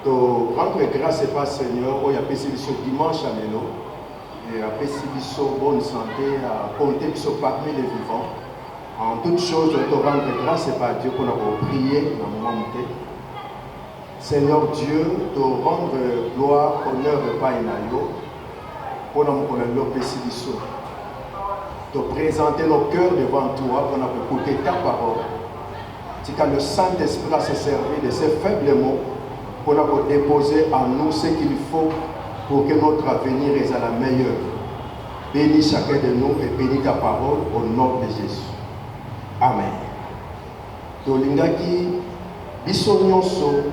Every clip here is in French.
To rendre grâce et pas Seigneur, il y a passé ce dimanche à Mélo, et a passé bonne santé, à compter parmi les vivants. En toute chose, te rendre grâce et pas Dieu pour nous prier dans le moment où Seigneur Dieu, te rendre gloire, honneur et pas inayo, pour nous connaître te présenter nos cœurs devant toi pour nous écouter ta parole. Si le Saint-Esprit a se servi de ces faibles mots pour nous déposer en nous ce qu'il faut pour que notre avenir soit la meilleure. Bénis chacun de nous et bénis ta parole au nom de Jésus. Amen. Tolingaki bisonyonso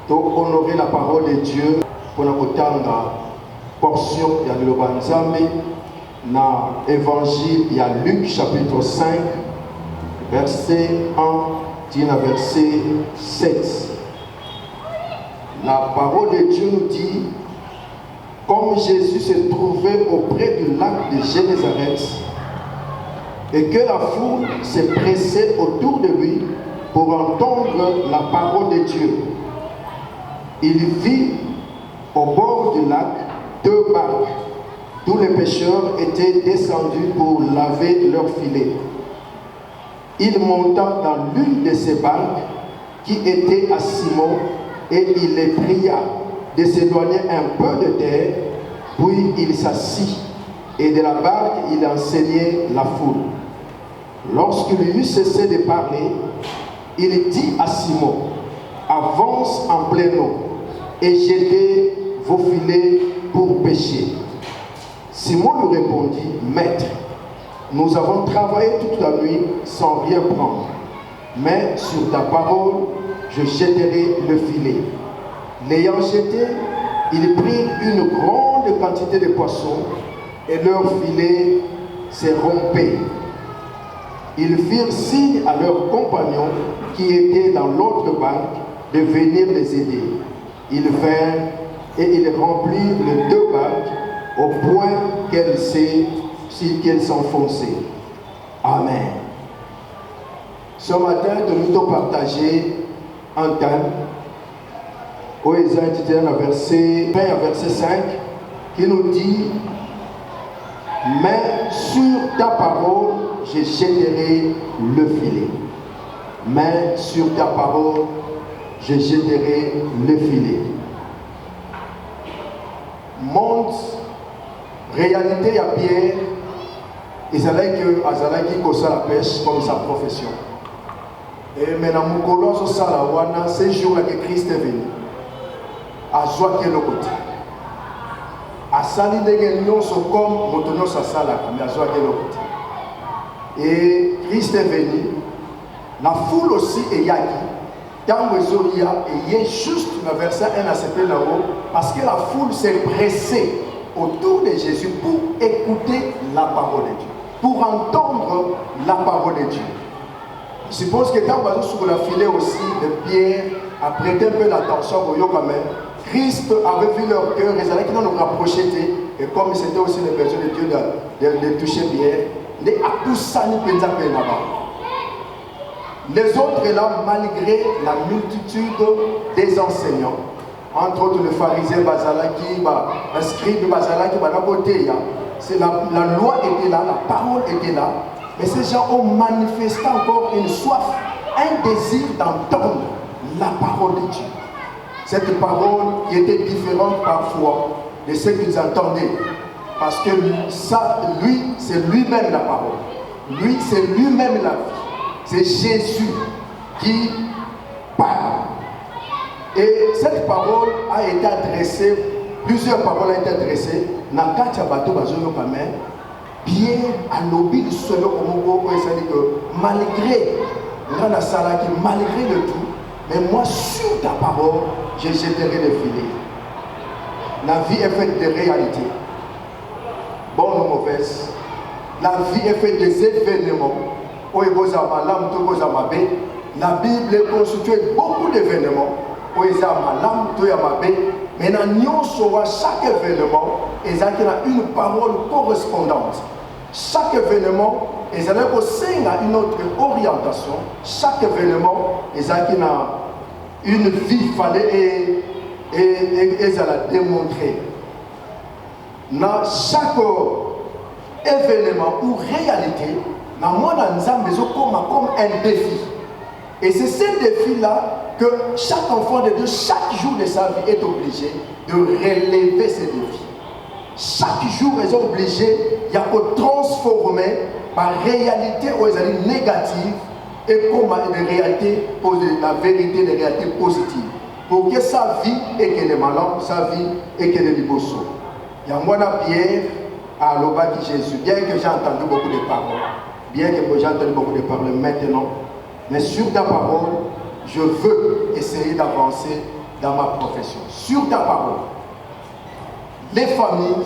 to honorer la parole de Dieu pour nous tanga portion ya Lobanzambe dans l'évangile, il y a Luc chapitre 5, verset 1, verset 7. La parole de Dieu nous dit, comme Jésus se trouvait auprès du lac de Génézareth et que la foule s'est pressée autour de lui pour entendre la parole de Dieu, il vit au bord du lac 2 barques. Tous les pêcheurs étaient descendus pour laver leurs filets. Il monta dans l'une de ces barques qui était à Simon et il les pria de s'éloigner un peu de terre, puis il s'assit et de la barque il enseignait la foule. Lorsqu'il eut cessé de parler, il dit à Simon, avance en plein eau et jetez vos filets pour pêcher. Simon lui répondit, Maître, nous avons travaillé toute la nuit sans rien prendre, mais sur ta parole, je jetterai le filet. L'ayant jeté, ils prirent une grande quantité de poissons et leur filet s'est rompu. Ils firent signe à leurs compagnons qui étaient dans l'autre barque de venir les aider. Ils vinrent et ils remplirent les 2 barques au point qu'elle s'enfonçait. Amen. Ce matin, nous avons partagé un thème où ils ont intitulé verset 20 à verset 5 qui nous dit « Mais sur ta parole, je jetterai le filet. Mais sur ta parole, je jetterai le filet. » Monde réalité à Pierre, ils allaient que Azalaki kosa la pêche comme sa profession. Et maintenant, Mukolo Sosalawana, ces jours-là que Christ est venu, à joie quel côté. À Sali de non so comme Motono Sasala, mais à joie quel côté. Et Christ est venu, la foule aussi est yaki. Dans le Zoria, il y a juste le verset 1 à 7 là-haut, parce que la foule s'est pressée autour de Jésus pour écouter la parole de Dieu, pour entendre la parole de Dieu. Je suppose que quand on sur la filet aussi de Pierre, a prêté un peu l'attention au Yokamel, Christ avait vu leur cœur, ils allaient qu'ils nous rapprochaient, et comme c'était aussi le besoin de Dieu de toucher Pierre, les Apoussani Penzape là-bas. Les autres là, malgré la multitude des enseignants, entre autres le pharisien Bazalaki, le scribe Bazalaki, c'est la loi était là, la parole était là, mais ces gens ont manifesté encore une soif, un désir d'entendre la parole de Dieu. Cette parole qui était différente parfois de ce qu'ils entendaient, parce que ça, lui, c'est lui-même la parole, lui, c'est lui-même la vie. C'est Jésus qui parle. Et cette parole a été adressée, plusieurs paroles ont été adressées. Nakacha Bato Bazoyo Kamen, Pierre a lobby du seul Omogo, malgré malgré le tout, mais moi sur ta parole, je jetterai les filets. La vie est faite de réalités, bonne ou mauvaise. La vie est faite des événements. La Bible est constituée de beaucoup d'événements. Mais dans chaque événement, il y a une parole correspondante. Chaque événement, il y a une autre orientation. Chaque événement, il y a une vie fallait et ça l'a démontré. Dans chaque événement ou réalité, dans moi, comme un défi. Et c'est ce défi-là que chaque enfant de Dieu, chaque jour de sa vie, est obligé de relever ces défis. Chaque jour, ils sont obligés de transformer par réalité où ils sont négatives et comme une réalité, la vérité, des réalités positives. Pour que sa vie et que les malins, sa vie et que les libosso. Il y a moi Pierre à l'Oba qui Jésus, bien que j'ai entendu beaucoup de paroles, bien que j'ai entendu beaucoup de paroles maintenant, mais sur ta parole, je veux essayer d'avancer dans ma profession. Sur ta parole, les familles,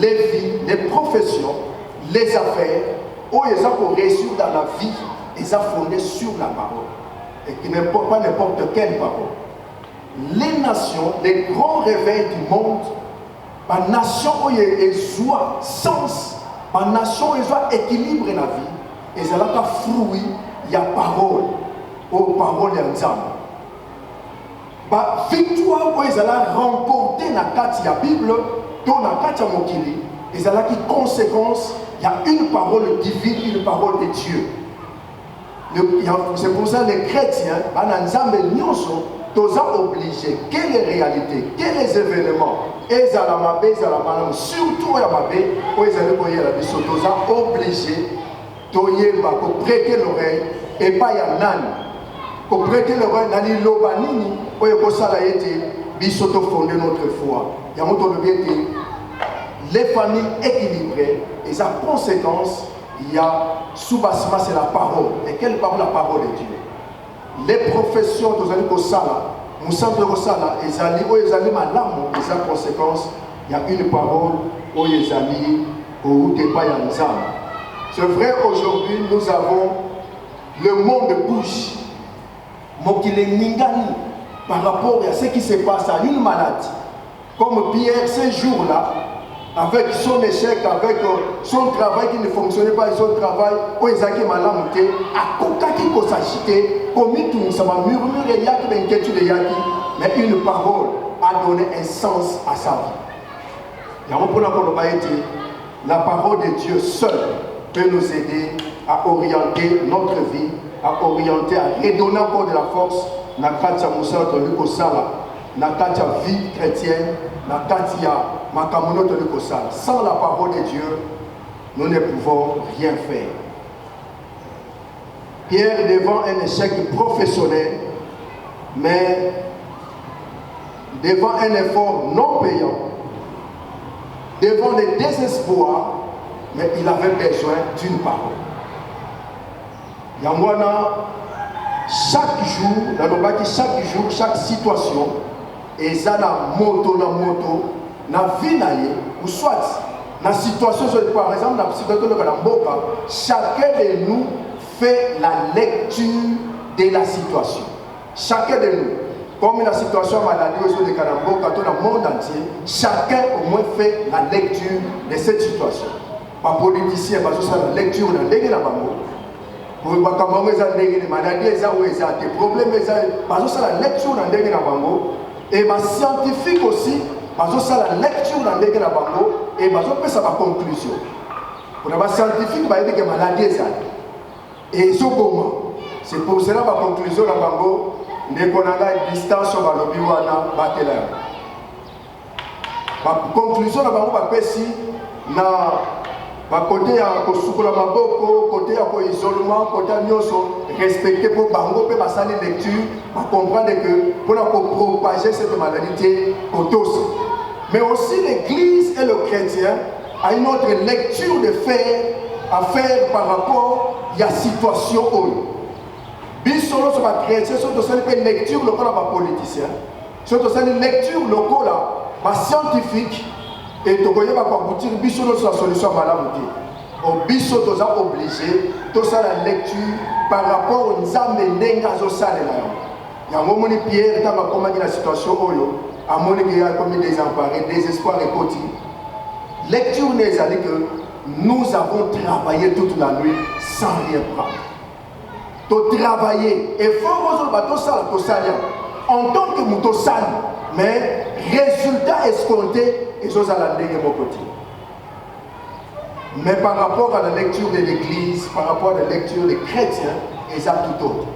les vies, les professions, les affaires, où ils ont pour réussir dans la vie, ils sont fondés sur la parole. Et qui n'est pas n'importe quelle parole. Les nations, les grands réveils du monde, les nations où ils ont sens, les nations où ils ont équilibre dans la vie, ils ont fruit, il y a parole, aux paroles ensemble. La victoire où ils ont remporté dans la Bible, dans la Mokili, ils ont qui conséquence, il y a une parole divine, une parole de Dieu. C'est pour ça que les chrétiens, nous sommes obligés, quelle est la réalité, quels sont les événements, surtout où ils sont obligés de prêter l'oreille et pas y nan. Pour prêter l'oreille dans les lobanini, où ils sont fondé notre foi. Les familles équilibrées, et sa conséquence, il y a sous-bassement, c'est la parole. Et quelle parole? La parole de Dieu. Les professions, nous allons au Sala, nous sommes au Sala, et ils allaient mal, et sa conséquence, il y a une parole où ils allaient au Tepayanzam. C'est vrai, aujourd'hui, nous avons le monde bouge. Mokile Ningani, par rapport à ce qui se passe à une maladie. Comme Pierre, ces jours-là, avec son échec, avec son travail qui ne fonctionnait pas, et son travail, où ils ont malamouté, à Koka qui s'agité, comme tout, ça va murmurer, mais une parole a donné un sens à sa vie. La parole de Dieu seule peut nous aider à orienter notre vie, à orienter, à redonner encore de la force dans la vie chrétienne, dans la sans la parole de Dieu, nous ne pouvons rien faire. Pierre, devant un échec professionnel, mais devant un effort non payant, devant le désespoir, mais il avait besoin d'une parole. Yangwana, chaque jour, chaque situation, et ça na moto, na vie ou soit na situation, par exemple, dans la situation de Mboka, chacun de nous fait la lecture de la situation. Chacun de nous, comme la situation maladie de Karamboka, tout le monde entier, chacun au moins fait la lecture de cette situation. Pas politicien, parce que c'est la lecture de la pour les maladies, des problèmes, parce que c'est la lecture de la et les scientifiques aussi, parce que c'est la lecture de la et parce que c'est la conclusion. Pour les scientifiques, il y a des maladies. Et c'est pour cela que la conclusion de la distance sur la conclusion de la côté à Kosukula Maboko, côté à isolement, côté à Nyoso, respecter pour Bango, pour passer les lectures, pour comprendre que pour propager cette maladie, pour tous. Mais aussi l'Église et le chrétien a une autre lecture à faire par rapport à la situation où. Bisolo sur la chrétien, sur une lecture locale par politicien, sur une lecture locale par scientifique. Et tu vois, aboutir la solution à la au biso tu es obligé de faire la lecture par rapport aux âmes et aux salles. Il y a un moment où Pierre dans la situation où à mon il y a comme désemparé, désespoir et côté. Lecture n'est que nous avons travaillé toute la nuit sans rien prendre. Tu travailler et faut que tu en tant que mouton sale. Mais résultat escompté, ils sont à la ligne mon côté. Mais par rapport à la lecture de l'Église, par rapport à la lecture des chrétiens, ils ont tout autre.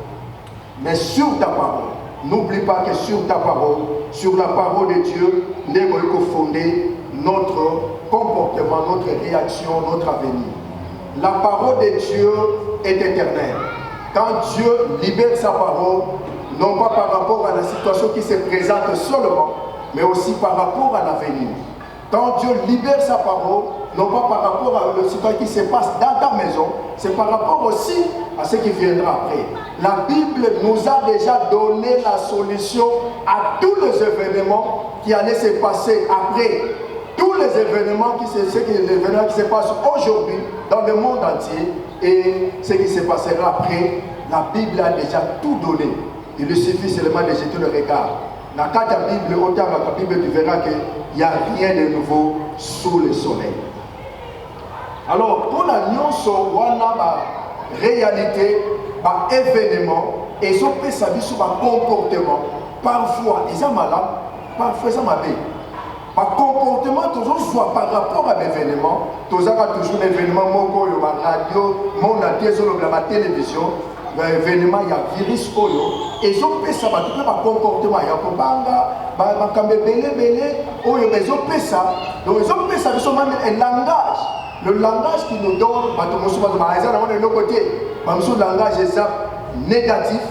Mais sur ta parole, n'oublie pas que sur ta parole, sur la parole de Dieu, nous devons fonder notre comportement, notre réaction, notre avenir. La parole de Dieu est éternelle. Quand Dieu libère sa parole, non pas par rapport à la situation qui se présente seulement, mais aussi par rapport à l'avenir. Quand Dieu libère sa parole, non pas par rapport à la situation qui se passe dans ta maison, c'est par rapport aussi à ce qui viendra après. La Bible nous a déjà donné la solution à tous les événements qui allaient se passer après. Tous les événements qui se passent aujourd'hui dans le monde entier et ce qui se passera après, la Bible a déjà tout donné. Il lui suffit seulement de jeter le regard. Dans la Bible, autant dans la Bible, tu verras qu'il n'y a rien de nouveau sous le soleil. Alors, pour la nyonso, on a la réalité, l'événement, et ils ont fait sa vie sur le comportement. Parfois, ils sont malades, parfois, ils sont malades. Par comportement, toujours soit par rapport à l'événement, toujours un événement, mon radio, mon la télévision, l'événement, il y a virus, et ils ont fait ça, par comportement, il y a ils ont fait ça, donc ils ont fait ça, ils ont même un langage. Le langage qui nous donne, le langage est négatif,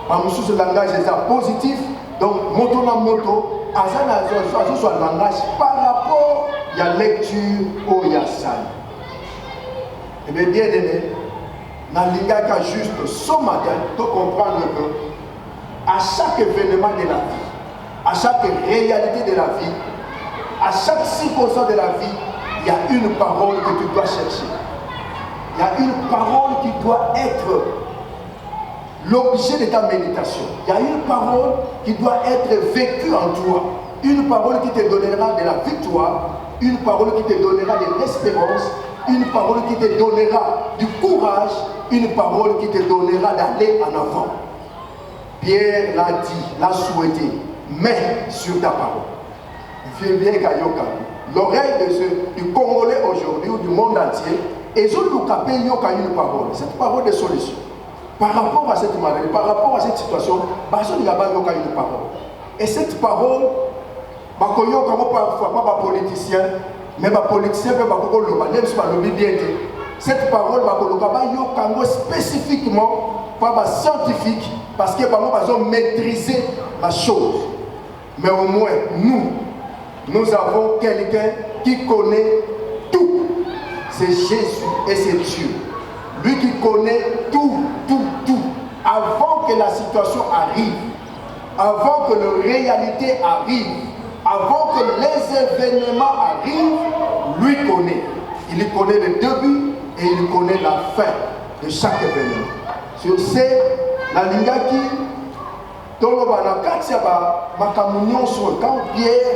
le langage est positif, donc moto na moto, soit le langage par rapport à la lecture au Yassan. Et bien, bien aimé, dans l'ingaka juste ce matin, tu comprendre que à chaque événement de la vie, à chaque réalité de la vie, à chaque circonstance de la vie, il y a une parole que tu dois chercher. Il y a une parole qui doit être l'objet de ta méditation. Il y a une parole qui doit être vécue en toi. Une parole qui te donnera de la victoire. Une parole qui te donnera de l'espérance. Une parole qui te donnera du courage. Une parole qui te donnera d'aller en avant. Pierre l'a dit, l'a souhaité. Mets sur ta parole. Viens bien Kayoka. L'oreille du Congolais aujourd'hui ou du monde entier, ils ont une parole. Cette parole de solution. Par rapport à cette maladie, par rapport à cette situation, il y a une parole. Et cette parole, parfois pas politicien, mais politicien peut cette parole va spécifiquement, pas scientifique, parce que ils ont maîtrisé la chose. Mais au moins, nous avons quelqu'un qui connaît tout. C'est Jésus et c'est Dieu. Lui qui connaît tout. Avant que la situation arrive, avant que la réalité arrive, avant que les événements arrivent, lui connaît. Il connaît le début et il connaît la fin de chaque événement. Sur ce, la lingaki, quand Pierre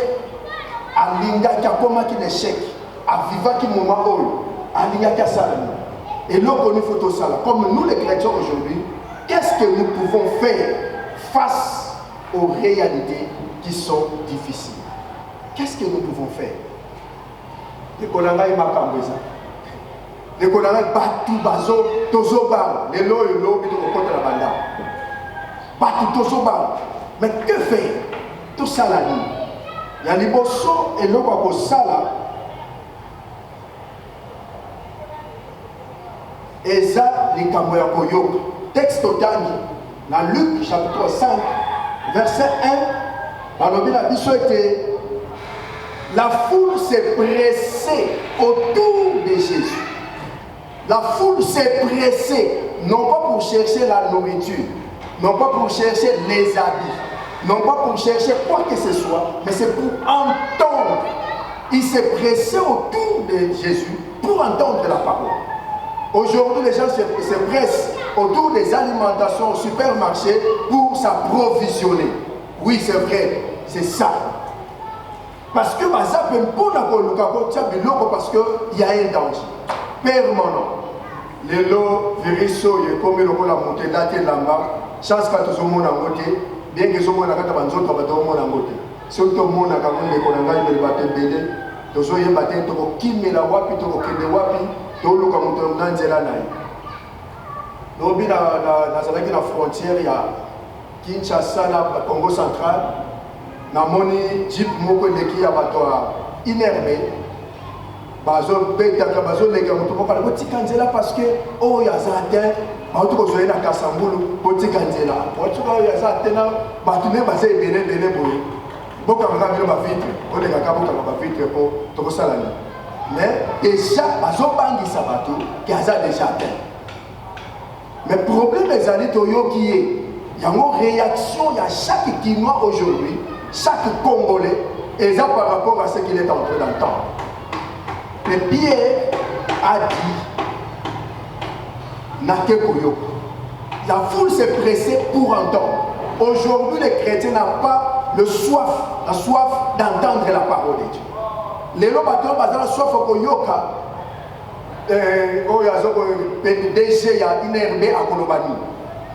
a lingaki a commis l'échec, a vivaki moment a lingaki a salami. Et là, on faut ça. Comme nous les chrétiens aujourd'hui, qu'est-ce que nous pouvons faire face aux réalités qui sont difficiles? Qu'est-ce que nous pouvons faire? Les Konanga et Makambeza. Les Konanga Batu Bazo, Tozobar, les lots et l'eau, et contre la banda. Batu Tozobar. Mais que faire? Tout ça la nuit. Il y a les bossons et l'eau à Sala. Eza likambo ya koyoka. Texte otani na Luc chapitre 5 verset 1 balobi na biso ete la foule s'est pressée autour de Jésus. La foule s'est pressée non pas pour chercher la nourriture, non pas pour chercher les habits, non pas pour chercher quoi que ce soit, mais c'est pour entendre. Il s'est pressé autour de Jésus pour entendre la parole. Aujourd'hui, les gens se pressent autour des alimentations au supermarché pour s'approvisionner. Oui, c'est vrai, c'est ça. Parce que ça peut parce qu'il y a un danger permanent. Les lots, les réseaux, comme le la montée, la chance que tout le monde a voté, bien que tout le monde a voté. tout le monde a quand même des bateaux belé. Tous les bateaux qui me la wapi, tous les wapi, tous les bateaux dans Zélanaï. Nous sommes dans la frontière, il y a Kinshasa, le Congo central. Nous avons un jeep qui a innervé. Bazo beta bazo lega mutu boka boti kanzela parce que oh ya zaten auto ko zoena kasambulu boti kanzela auto ko ya zaten na batune baze bene boye boka ngaka ba vitre o lega ka boka ba vitre po to ko sala ni mais déjà bazo bangisa bato ki aza déjà atteint mais problème ezali to yo qui est yango réaction ya chaque Kinois aujourd'hui chaque Congolais et ça par rapport à ce qu'il est en train d'entendre. Mais Pierre a dit, la foule s'est pressée pour entendre. Aujourd'hui, les chrétiens n'ont pas la soif d'entendre la parole de Dieu. Les gens ont la soif de yoka. DG, il y a une herbe à Kolobani.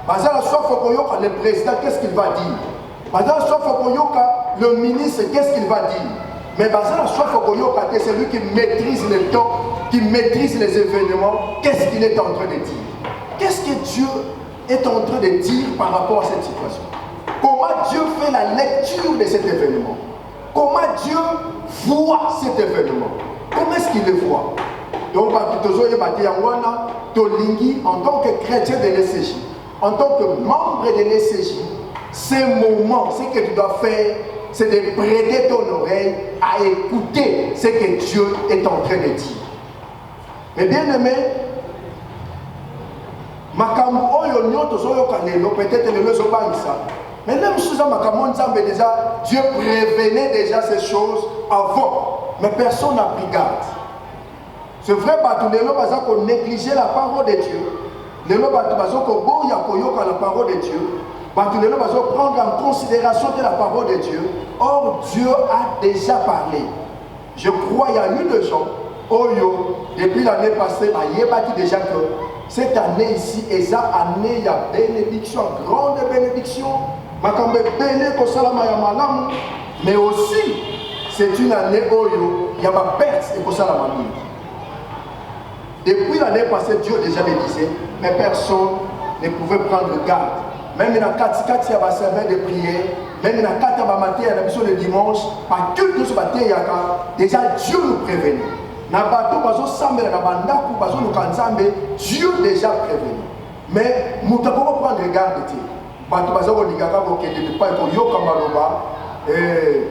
La soif de yoka, le président, qu'est-ce qu'il va dire? La soif de yoka, le ministre, qu'est-ce qu'il va dire? Mais la soif de c'est lui qui maîtrise le temps, qui maîtrise les événements. Qu'est-ce qu'il est en train de dire? Qu'est-ce que Dieu est en train de dire par rapport à cette situation? Comment Dieu fait la lecture de cet événement? Comment Dieu voit cet événement? Comment est-ce qu'il le voit? Donc, en tant que chrétien de l'ECJ, en tant que membre de l'ECJ, ces moments, ce que tu dois faire, c'est de prêter ton oreille à écouter ce que Dieu est en train de dire. Mais bien aimé, peut-être mais même déjà, Dieu prévenait déjà ces choses avant, mais personne n'a pris garde. C'est vrai qu'on négligeait la parole de Dieu. La parole de Dieu. Prendre en considération de la parole de Dieu. Or, Dieu a déjà parlé. Je crois qu'il y a eu des gens, depuis l'année passée, il y a déjà que cette année ici, et cette année, il y a bénédiction, grande bénédiction. Mais aussi, c'est une année où il y a ma perte et pour ça la mamie. Depuis l'année passée, Dieu déjà me disait, mais personne ne pouvait prendre garde. Même dans la il y a un serveur de prière, même dans la matin, il y a l'émission de dimanche, par tout ce matin, déjà Dieu nous prévenait. Dans le bateau, Dieu déjà prévenu. Mais nous devons prendre garde.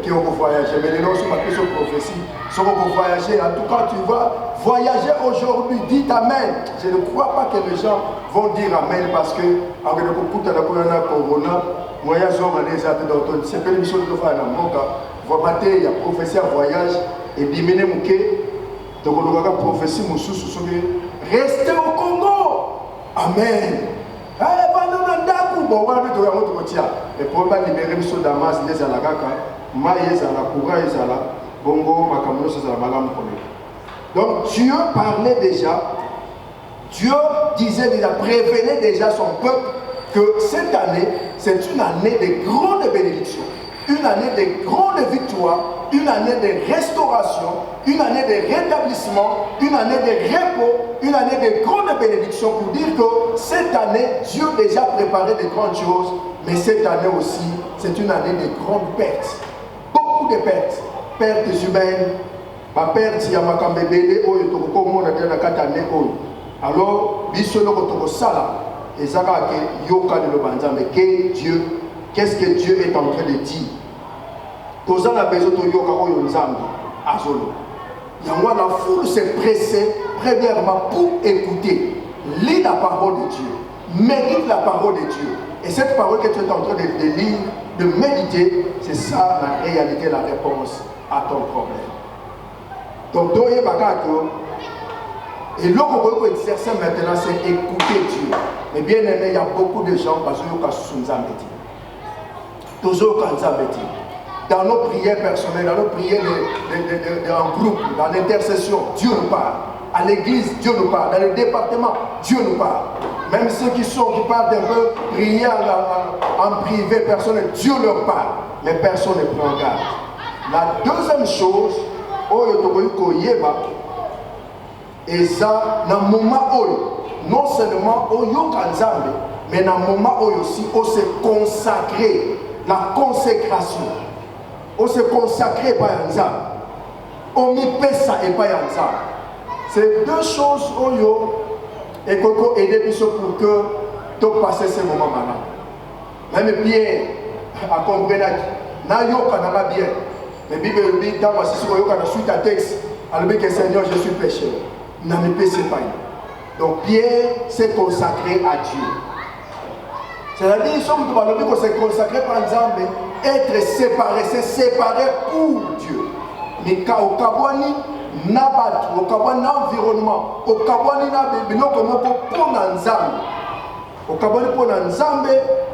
Qui ont voyagé, mais les gens sont marqués sur prophétie. Si on voyager, en tout cas, tu vas voyager aujourd'hui. Dites Amen. Je ne crois pas que les gens vont dire Amen parce que, avec le coup de la corona, voyage, c'est pas l'émission de faire un manque. Vous mater, il y a prophétie à voyage et diminuer mon quai. Donc, on aura prophétie, mon sous, restez au Congo. Amen. Et pour ne pas libérer M. Damas, les Alagaka, Maïs à la Koura, Bongo, Makamonos, donc Dieu parlait déjà, Dieu disait déjà, prévenait déjà son peuple que cette année, c'est une année de grande bénédiction, une année de grande victoire, une année de restauration, une année de rétablissement, une année de repos, une année de grande bénédiction pour dire que cette année, Dieu déjà préparé de grandes choses, mais cette année aussi, c'est une année de grandes pertes. Beaucoup de pertes. Pertes humaines, ma perte, il y a ma cambébélé, alors, et ça mais que Dieu, qu'est-ce que Dieu est en train de dire? Tous en a besoin de yoga ou yonzambi azolo. Yango la foule s'est pressée premièrement pour écouter, lire la parole de Dieu, médite la parole de Dieu. Et cette parole que tu es en train de lire, de méditer, c'est ça la réalité, la réponse à ton problème. Donc doye bakato et l'autre qu'on peut exercer maintenant, c'est écouter Dieu. Mais bien aimé, il y a beaucoup de gens parce que nous avons toujours quand nous avons dans nos prières personnelles, dans nos prières en groupe, dans l'intercession, Dieu nous parle. À l'église, Dieu nous parle. Dans le département, Dieu nous parle. Même ceux qui partent un peu prier en privé, Dieu leur parle, mais personne ne prend garde. La deuxième chose, et ça, dans le moment où, non seulement au Yokanzambe, mais dans le moment où aussi, on se consacrer, la consécration, on se consacrer par Yanzam, on y paie ça et pas Yanzam. C'est deux choses où et qu'on aider pour que tu passes ce moment malade. Même Pierre a compris na yoka na bien. Mais Bible dit dans la suite à texte, alors que Seigneur, je suis pécheur. N'a me péché pas. Donc Pierre s'est consacré à Dieu. C'est-à-dire qu'ils sont qu'on s'est consacré par exemple, être séparé, c'est séparé pour Dieu. Mais au Kabwani, n'abat, au Kabwani environnement, au Kabwani n'abeloko moko pour Nzambe. Au Kabwani pour Nzambe,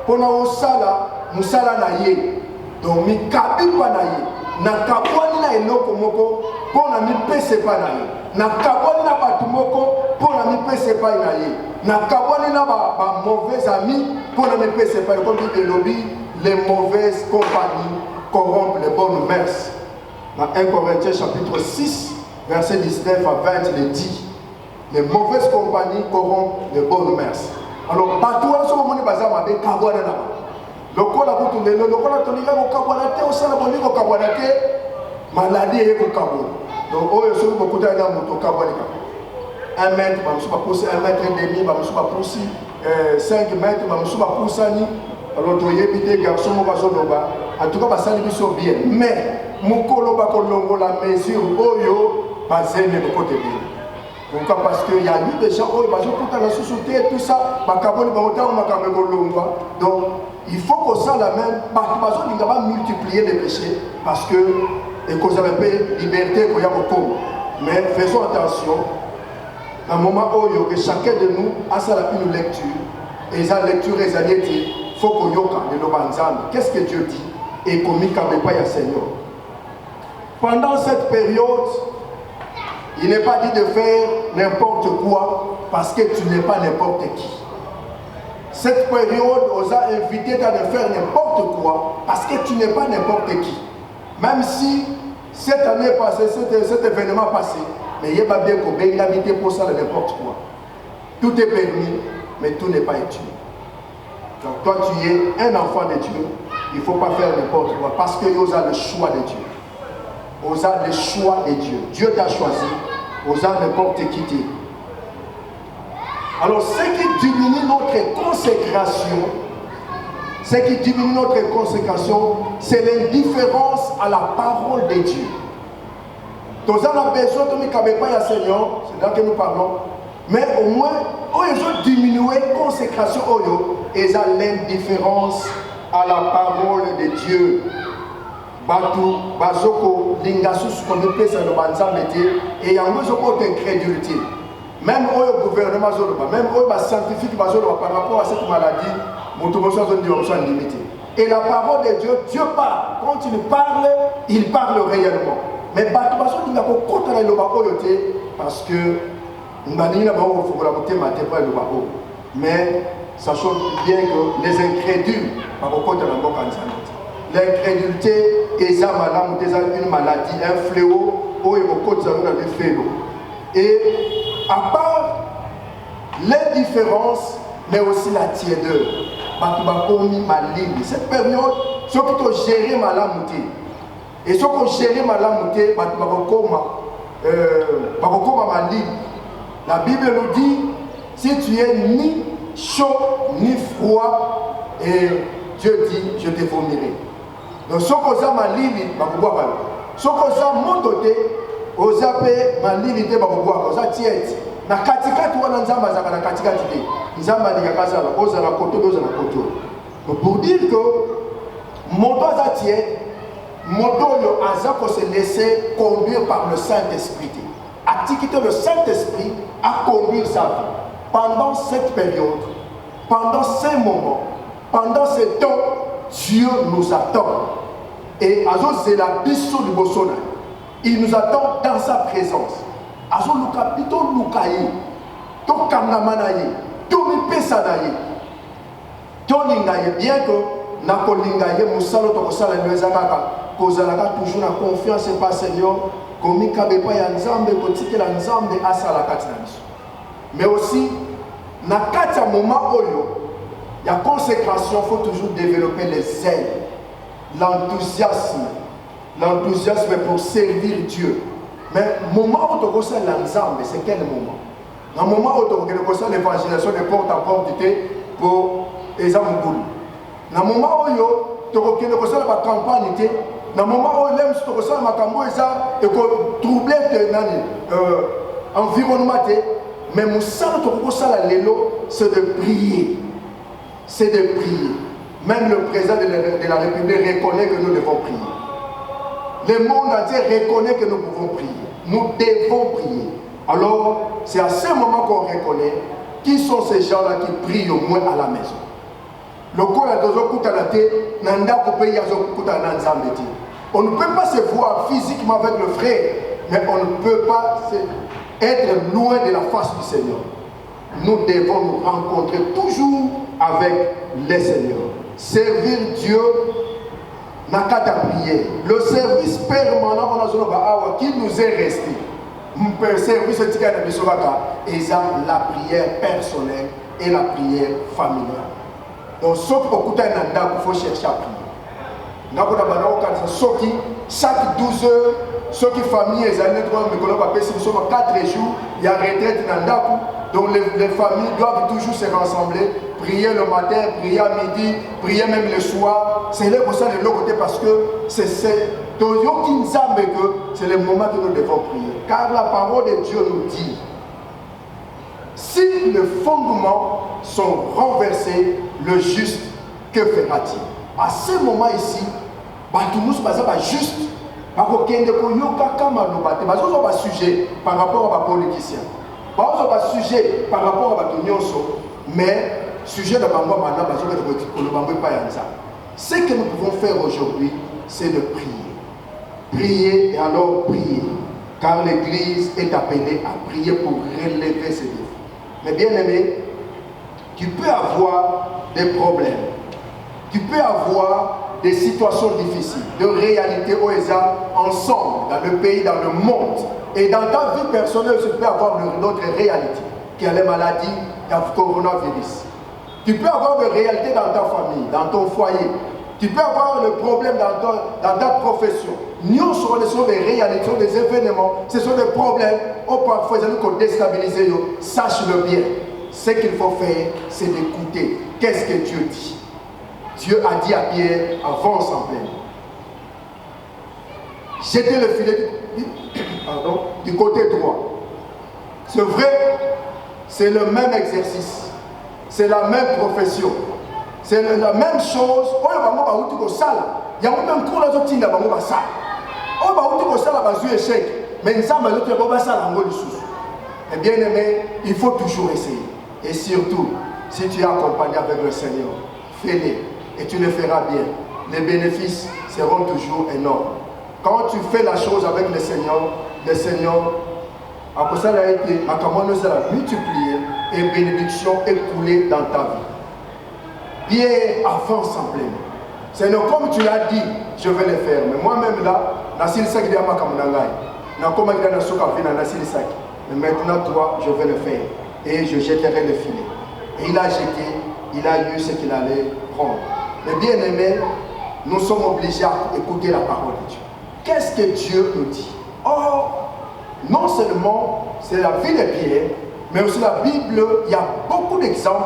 pour Naosala, Musala naye. Donc mi kabi pa naye. Na Kabwani na eloko moko pour na mi pese pa naye. Na Kabwani na batu moko pour na mi pese pa naye. Na Kabwani na ba mauvais amis pour na mi pese pa. Comme dit le lobby, les mauvaises compagnies corrompent les bonnes mœurs. Dans 1 Corinthiens chapitre 6, verset 19 à 20, il est dit, les mauvaises compagnies corrompent les bonnes mœurs. Alors, partout, on se demande si on a des lokola kutu lelo lokola tolinga ko kabwana te osala boni ko kabwana te maladie ye ko kabwana donc oyo so ko kuta na moto kabwana ka 1 mètre ba musuba poussi 1 mètre et demi ba musuba poussi 5 mètres ba musuba poussani alors to yebi te garçon mo ba zo loba en tout cas ba sali biso bien mais mukolo ba ko longo la mesure oyo ba zeme ko côté bien. Pourquoi? Parce qu'il y a eu des gens qui ont la société, tout ça, donc il faut qu'on s'en la même, parce qu'il va multiplier les péchés, parce que et qu'on a un peu liberté pour y avoir. Mais faisons attention, à un moment où que chacun de nous a une lecture, et sa lecture est il faut qu'on y ait qu'est-ce que Dieu dit, et qu'on n'y ait pas le Seigneur. Pendant cette période, il n'est pas dit de faire n'importe quoi parce que tu n'es pas n'importe qui. Cette période, on a invité à ne faire n'importe quoi parce que tu n'es pas n'importe qui. Même si cette année passée, cet événement passé, mais il n'y a pas bien qu'on ait invité pour ça n'importe quoi. Tout est permis, mais tout n'est pas utile. Donc toi, tu es un enfant de Dieu, il ne faut pas faire n'importe quoi parce que vous avez le choix de Dieu. Vous avez le choix de Dieu. Dieu t'a choisi. Vous avez n'importe qui t'es. Alors, ce qui diminue notre consécration, c'est l'indifférence à la parole de Dieu. Nous avons besoin de ne pas Seigneur, c'est là que nous parlons. Mais au moins, ils ont diminué la consécration et l'indifférence à la parole de Dieu. Batu, bazoko, lingasus, comme le pèse le banzamete, et il y a un autre incrédulité. Même au gouvernement, même aux scientifiques par rapport à cette maladie, mon tomotion zone de limité. Et la parole de Dieu, Dieu parle. Quand il parle réellement. Mais Batu, bazoko, il n'y a pas de le baoyote, parce que nous mais sachons bien que les incrédules, par rapport à la boca l'incrédulité est une maladie, un fléau, et à part l'indifférence, mais aussi la tiédeur. Cette période, ceux qui ont géré malamouté, et ceux qui ont géré malamouté, la Bible nous dit, si tu es ni chaud ni froid, et Dieu dit, je te vomirai. Donc, ce qu'on a malili, ce qu'on a monté, on a fait malili, on a tiède. Na katikati wana nzamba zaka na katikati te. Nzamba ni yakazala, oza na koto, oza na koto. Donc, pour dire que moto a tiède, moto yo azako se laisser conduire par le Saint-Esprit. A quitter le Saint-Esprit à conduire sa vie. Pendant cette période, pendant ces moments, pendant ces temps, Dieu nous attend. Et c'est la biso du Bossona. Il nous attend dans sa présence. Azo luka pito lukaye. To kamnamanaye. tout mi pesa na ye to linga ye bien que na ko linga ye musalo to ko sala nweza kaka kozalaka toujours na confiance pas Seigneur komi kabepa ya nzambe kotikela nzambe asala kati na biso mais aussi na kati ya moment oyo ya consécration faut toujours développer les ailes l'enthousiasme pour servir Dieu mais moment où tu reçois l'ensemble c'est quel moment dans le moment où tu reçois l'évangélisation de porte à porte pour les amougoulou dans le moment où tu reçois la campagne dans le moment où tu reçois la campagne et que troubler l'environnement mais mon sang tu reçois la lélo c'est de prier même le président de la République reconnaît que nous devons prier. Le monde entier reconnaît que nous pouvons prier. Nous devons prier. Alors, c'est à ce moment qu'on reconnaît qui sont ces gens-là qui prient au moins à la maison. On ne peut pas se voir physiquement avec le frère, mais on ne peut pas être loin de la face du Seigneur. Nous devons nous rencontrer toujours avec les Seigneurs. Servir Dieu n'a qu'à prier. Le service permanent qui nous est resté. Le service et la prière personnelle et la prière familiale. Donc, sauf au il faut chercher à prier. Chaque 12 heures, ceux qui famille les années 3, nous sommes 4 jours, il y a retraite dans donc les familles doivent toujours se rassembler, prier le matin, prier à midi, prier même le soir. C'est là pour ça de l'autre côté parce que c'est le moment que nous devons prier. Car la parole de Dieu nous dit, si les fondements sont renversés, le juste, que fera-t-il? À ce moment ici, tout le monde va juste. Parce que sujet par rapport à politiciens. Pas sujet par rapport à Batonyoso, mais sujet de Bamba Mana, ce que nous pouvons faire aujourd'hui, c'est de prier. Prier et alors prier. Car l'Église est appelée à prier pour relever ses défis. Mais bien aimé, tu peux avoir des problèmes. Tu peux avoir des situations difficiles, de réalité où ils sont ensemble, dans le pays, dans le monde. Et dans ta vie personnelle, tu peux avoir notre réalité, qui est la maladie, le coronavirus. Tu peux avoir des réalités dans ta famille, dans ton foyer. Tu peux avoir le problème dans ta profession. Nous sont des réalités, des événements, ce sont des problèmes. Oh, parfois, ils ont déstabilisé. Sache-le bien. Ce qu'il faut faire, c'est d'écouter. Qu'est-ce que Dieu dit? Dieu a dit à Pierre, avance en pleine. Jetez le filet du côté droit. C'est vrai, c'est le même exercice. C'est la même profession. C'est la même chose. Il y a même cours là qui est mais bien aimé, il faut toujours essayer. Et surtout, si tu es accompagné avec le Seigneur, fais-le. Et tu le feras bien. Les bénéfices seront toujours énormes. Quand tu fais la chose avec le Seigneur, après ça, il a été multiplié et bénédiction écoulée dans ta vie. Pierre avance en plein. C'est comme tu l'as dit, je vais le faire. Mais moi-même là, mais maintenant, toi, je vais le faire. Et je jetterai le filet. Et il a jeté, il a eu ce qu'il allait prendre. Mais bien aimé, nous sommes obligés à écouter la parole de Dieu. Qu'est-ce que Dieu nous dit? Or, non seulement c'est la vie de Pierre, mais aussi la Bible, il y a beaucoup d'exemples.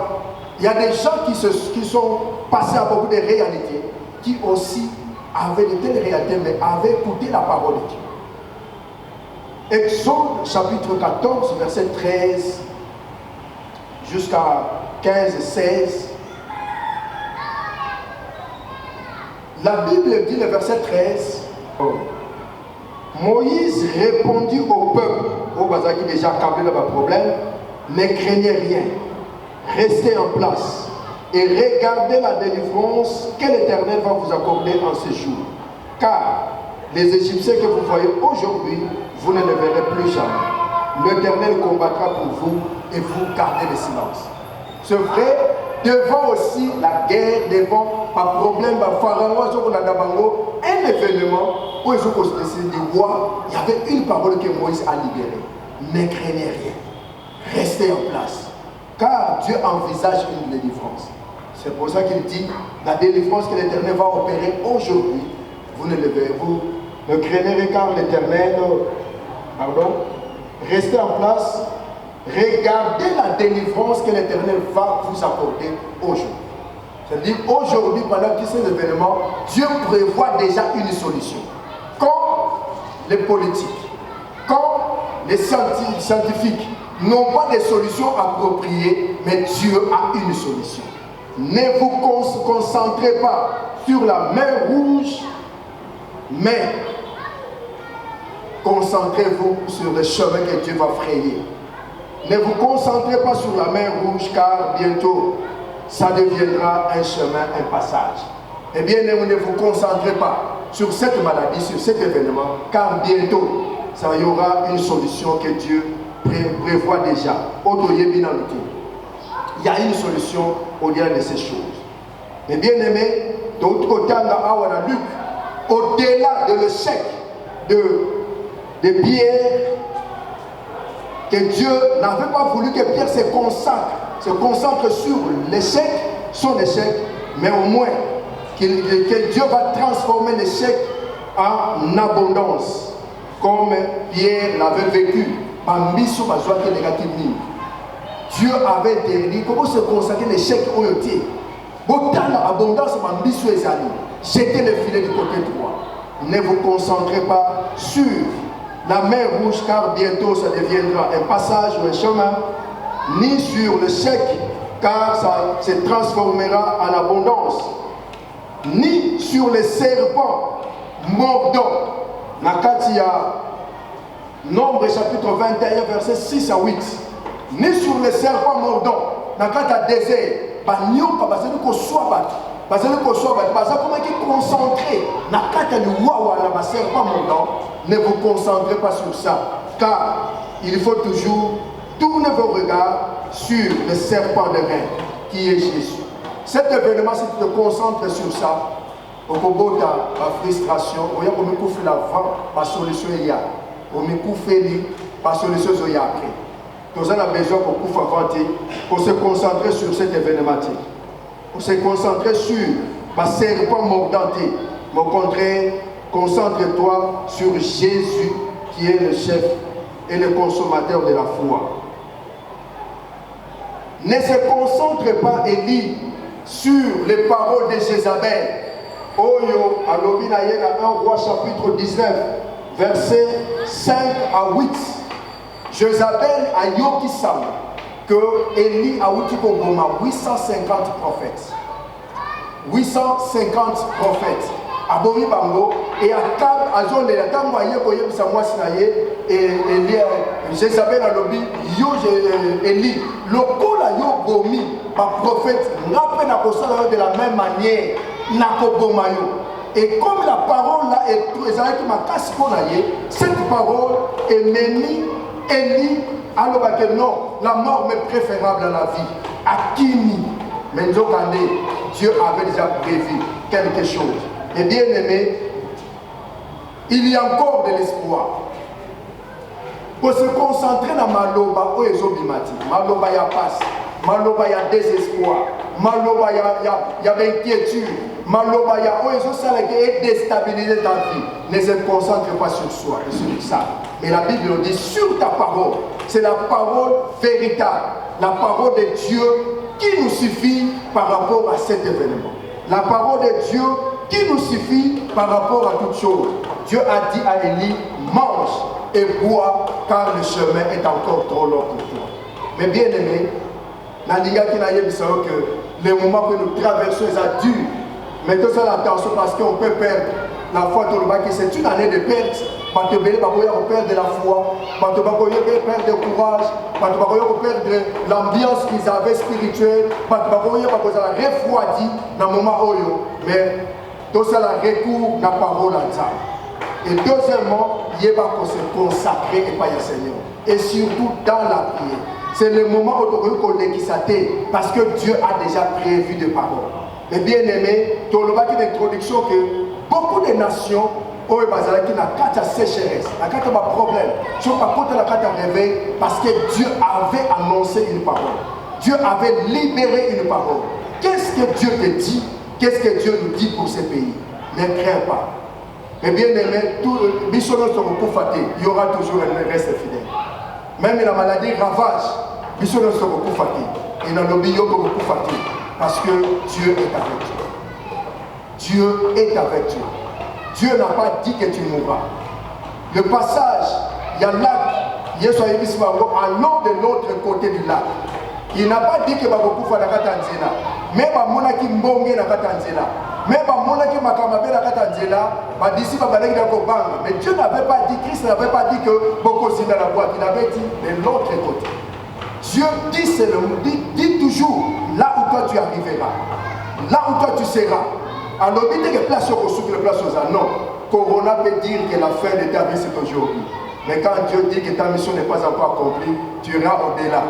Il y a des gens qui sont passés à beaucoup de réalités, qui aussi avaient de telles réalités, mais avaient écouté la parole de Dieu. Exode chapitre 14, verset 13 jusqu'à 15 et 16. La Bible dit le verset 13. Moïse répondit au peuple, au Bazaki déjà câblé le problème, ne craignez rien, restez en place et regardez la délivrance que l'Éternel va vous accorder en ce jour. Car les Égyptiens que vous voyez aujourd'hui, vous ne les verrez plus jamais. L'Éternel combattra pour vous et vous gardez le silence. C'est vrai, devant aussi la guerre, devant un problème, un événement où ils ont décidé de voir, il y avait une parole que Moïse a libérée. Ne craignez rien. Restez en place. Car Dieu envisage une délivrance. C'est pour ça qu'il dit, la délivrance que l'Éternel va opérer aujourd'hui, vous ne le verrez, vous ne craignez rien car l'Éternel, restez en place, regardez la délivrance que l'Éternel va vous apporter aujourd'hui. C'est-à-dire, aujourd'hui, pendant que ces événements, Dieu prévoit déjà une solution. Quand les politiques, quand les scientifiques n'ont pas de solutions appropriées, mais Dieu a une solution. Ne vous concentrez pas sur la mer rouge, mais concentrez-vous sur le chemin que Dieu va frayer. Ne vous concentrez pas sur la mer rouge, car bientôt, ça deviendra un chemin, un passage. Eh bien, ne vous concentrez pas sur cette maladie, sur cet événement, car bientôt, ça y aura une solution que Dieu prévoit déjà. Il y a une solution au-delà de ces choses. Mais bien aimé, d'autre côté, Luc, au-delà de l'échec de Pierre, que Dieu n'avait pas voulu que Pierre se concentre sur l'échec, son échec, mais au moins que Dieu va transformer l'échec en abondance, comme Pierre l'avait vécu. Dieu avait interdit comment se consacrer l'échec au yoté. Autant l'abondance jetez le filet du côté droit. Ne vous concentrez pas sur la mer rouge, car bientôt ça deviendra un passage ou un chemin, ni sur le chèque, car ça se transformera en abondance, ni sur les serpents mordants. Nakatia, Nombre chapitre 21, versets 6 à 8. Ni sur les serpents mordants, Nakata désert, Bagnon, parce que nous sommes parce que nous sommes concentrés, Nakata du Wawa, la serpent mordant. Ne vous concentrez pas sur ça, car il faut toujours tourner vos regards sur le serpent de rein qui est Jésus. Cet événement, si tu te concentres sur ça, au bout de la frustration, on va me couper la vente, la solution est là. On me coupe la solution est là après. Nous avons besoin pour couper la vente, pour se concentrer sur cet événement, pour se concentrer sur le serpent mordant. Au contraire, concentre-toi sur Jésus qui est le chef et le consommateur de la foi. Ne se concentre pas, Élie, sur les paroles de Jézabel. Oyo, Alobina Yega 1 Roi chapitre 19, versets 5 à 8. Jézabel a yoki sam que Élie a outi Kogoma 850 prophètes. 850 prophètes. Abomi Bango et Akab a zone la tango aye ko yebisa mwasi na ye et Jézabel a lobi yo Élie lokola yo bomi ba prophète ngape na kosala de la même manière na koboma yo. Et comme la parole là est ezalaki makasi pona ye, cette parole est menée Élie alors que non, la mort m'est préférable à la vie. Akimi Menzokande, Dieu avait déjà prévu quelque chose. Et bien aimé, il y a encore de l'espoir. Pour se concentrer dans Maloba, où ils ont bimati. Maloba, il y a passe. Maloba, il y a désespoir. Maloba, il y a inquiétude. Maloba, il y a où ils ont salé et déstabiliser ta vie. Ne se concentre pas sur soi et sur ça. Mais la Bible nous dit sur ta parole. C'est la parole véritable. La parole de Dieu qui nous suffit par rapport à cet événement. La parole de Dieu qui nous suffit par rapport à toutes choses. Dieu a dit à Élie, mange et bois, car le chemin est encore trop long pour toi. Mais bien aimé, que les moments que nous traversons sont durs. Mettons ça l'attention parce qu'on peut perdre la foi dans le bac. C'est une année de perte. On peut perdre de la foi, on peut perdre de courage, on peut perdre l'ambiance qu'ils avaient spirituelle, on peut refroidi dans le moment où. Mais tout ça recours la parole à ça. Et deuxièmement, il y a se consacrer et pas le Seigneur. Et surtout dans la prière. c'est le moment où tu peux l'équisater parce que Dieu a déjà prévu des paroles. Mais bien aimé, tu as une introduction que beaucoup de nations ont une sécheresse, un problème. Je ne peux pas rêver parce que Dieu avait annoncé une parole. Dieu avait libéré une parole. Qu'est-ce que Dieu te dit? Qu'est-ce que Dieu nous dit pour ce pays? Ne crains pas. Mais bien aimé, il y aura toujours un reste fidèle. Même la maladie ravage, il y aura beaucoup fatigué. Et dans le bio, beaucoup fatigué. Parce que Dieu est avec toi. Dieu est avec toi. Dieu n'a pas dit que tu mourras. Le passage, il y a un lac, allons de l'autre côté du lac. Il n'a pas dit que tu vas beaucoup faire la katanzela. Mais tu vas mbonge na katanzela. Mais tu vas makamabé la katanzela. Mais Dieu n'avait pas dit, Christ n'avait pas dit que beaucoup sont dans la boîte. Il avait dit de l'autre côté. Dieu dit toujours là où toi tu arriveras, là où toi tu seras. Alors, il y a des places au sous, des places aux ans. Non, Corona peut dire que la fin de ta vie c'est aujourd'hui. Mais quand Dieu dit que ta mission n'est pas encore accomplie, tu iras au-delà.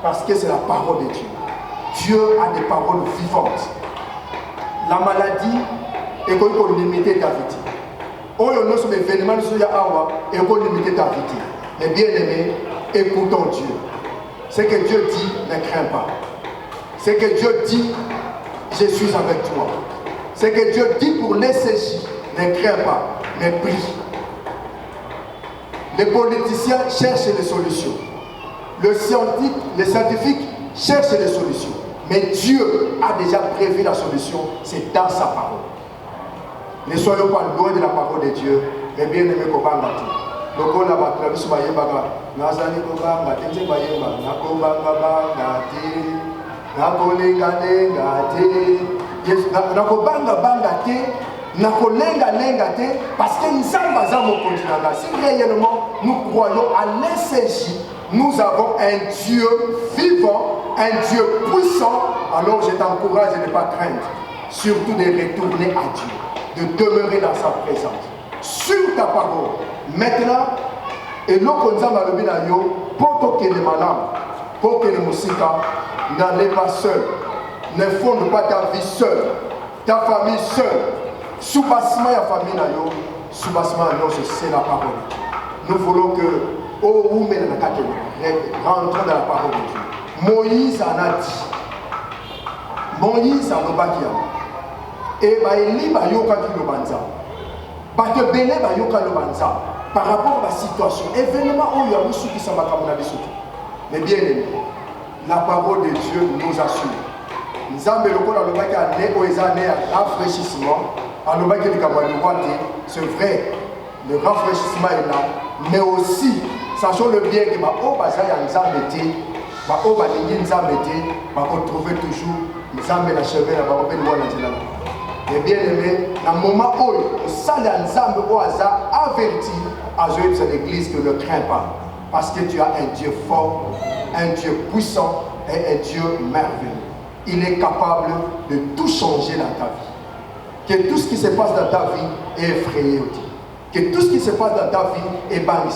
Parce que c'est la parole de Dieu. Dieu a des paroles vivantes. La maladie est pour limiter ta vie. Oh, nous sommes événements, nous sommes et pour limiter ta vie. Mais bien aimé, écoutons Dieu. Ce que Dieu dit, ne crains pas. Ce que Dieu dit, je suis avec toi. Ce que Dieu dit pour les séchis, ne crains pas, mais prie. Les politiciens cherchent des solutions. Les scientifiques cherchent des solutions. Mais Dieu a déjà prévu la solution, c'est dans sa parole. Ne soyons pas loin de la parole de Dieu, mais bien aimé Kobangati. Donc on a battu la vie sur ma yembaga. Nazani Kobangati, Nje Bayemba, Nakobanga Bangati, Nakolenga Lengati, Nakobanga Bangati, Nakolenga Lengati, parce que nous sommes basés au continent. Si réellement nous croyons à l'ECJ, nous avons un Dieu vivant, un Dieu puissant, alors je t'encourage de ne pas craindre, surtout de retourner à Dieu, de demeurer dans sa présence, sur ta parole. Maintenant, et l'eau qu'on a le binayo, pour que les malades, pour que les moussika, n'allez pas seul, ne fonde pas ta vie seule, ta famille seule. Sous-bassement la famille, sous-bassement, c'est la parole. Nous voulons que, oh, où met la catégorie, rentrons dans la parole de Dieu. Moïse en a dit. Moïse en a dit. Et Baéli va yoka ki le banza. Bate belé va yoka le banza. Par rapport à la situation, événement où il y a eu qui s'en va comme on a dit. Mais bien aimé, la parole de Dieu nous assure. Nous avons le bac à né aux années à rafraîchissement. C'est vrai, le rafraîchissement est là, mais aussi, sachant le bien que retrouver toujours la chevet et bien aimé, dans le moment où on sale ensemble au hasard averti à l'église que ne crains pas, parce que tu as un Dieu fort, un Dieu puissant et un Dieu merveilleux. Il est capable de tout changer dans ta vie. Que tout ce qui se passe dans ta vie est effrayé aussi. Que tout ce qui se passe dans ta vie est banni.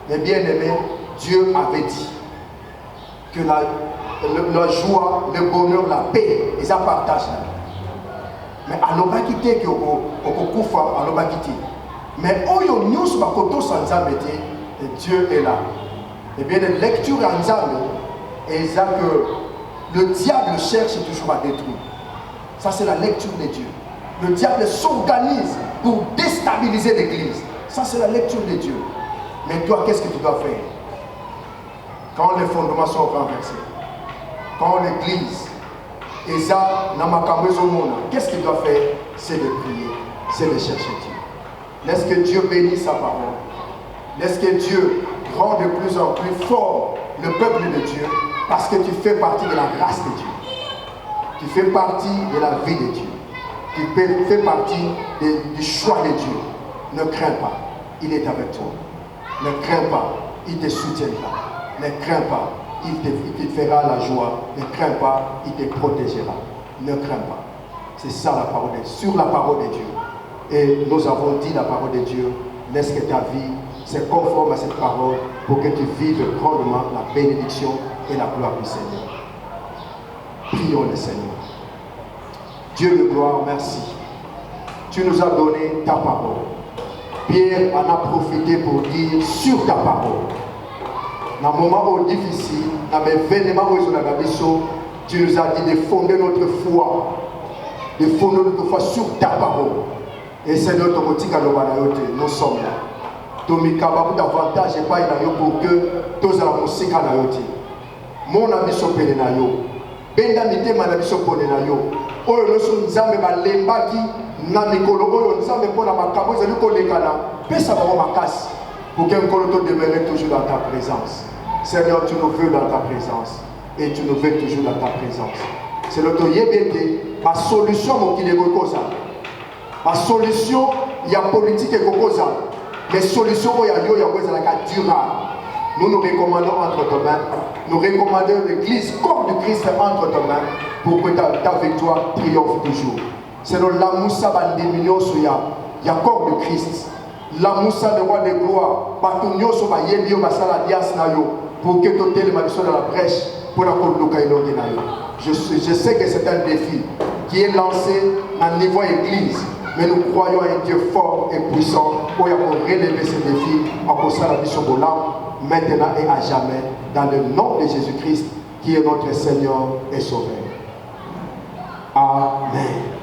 Mais bien aimé, Dieu avait dit que la joie, le bonheur, la paix, ils en partagent. Mais à l'on va quitter à l'on va quitter. Mais oyo news bakoto sans Dieu est là. Et bien la lecture en Zambé, et ça que le diable cherche toujours à détruire. Ça c'est la lecture de Dieu. Le diable s'organise pour déstabiliser l'église. Ça, c'est la lecture de Dieu. Mais toi, qu'est-ce que tu dois faire? Quand les fondements sont renversés, quand l'église est ça, qu'est-ce qu'il doit faire? C'est de prier, c'est de chercher Dieu. Laisse que Dieu bénisse sa parole. Laisse que Dieu rende de plus en plus fort le peuple de Dieu, parce que tu fais partie de la grâce de Dieu. Tu fais partie de la vie de Dieu. Tu fais partie du choix de Dieu. Ne crains pas, il est avec toi. Ne crains pas, il te soutiendra. Ne crains pas, il te fera la joie. Ne crains pas, il te protégera. Ne crains pas. C'est ça la parole de Dieu. Sur la parole de Dieu. Et nous avons dit la parole de Dieu. Laisse que ta vie c'est conforme à cette parole pour que tu vives grandement la bénédiction et la gloire du Seigneur. Prions le Seigneur. Dieu de gloire, merci. Tu nous as donné ta parole. Pierre en a profité pour dire sur ta parole. Dans le moment difficile, dans les événements où tu nous as dit de fonder notre foi. De fonder notre foi sur ta parole. Et Seigneur, nous sommes là. Tomikaba davantage et pas pour que tous la musique na yoti. Mon ami sopene na yo. Benda mite manabi sopone na yo. Oyo loso nzambe balembaki na mikolo oyo nzambe pona makabo ezali kolekana. Pesa ba makasi pour que nkolo to demeurer toujours dans ta présence. Seigneur, tu nous veux dans ta présence et tu nous veux toujours dans ta présence. C'est notre yebete ma solution mon qui est ça. Ma solution il y a politique et kokoza. Les solutions il y a durable. Nous nous recommandons entre tes mains. Nous recommandons l'église comme le Christ entre tes mains pour que ta victoire triomphe toujours. C'est la moussa bandémignon soya. Il y a corps de Christ. La moussa de roi de gloire. Batunyo so ba yebio basala dias na yo pour que tu telles malison dans la brèche pour la coloca ino na yo. Je sais que c'est un défi qui est lancé à niveau église. Mais nous croyons à un Dieu fort et puissant pour relever ce défi en posant la mission de l'âme, maintenant et à jamais, dans le nom de Jésus-Christ, qui est notre Seigneur et Sauveur. Amen.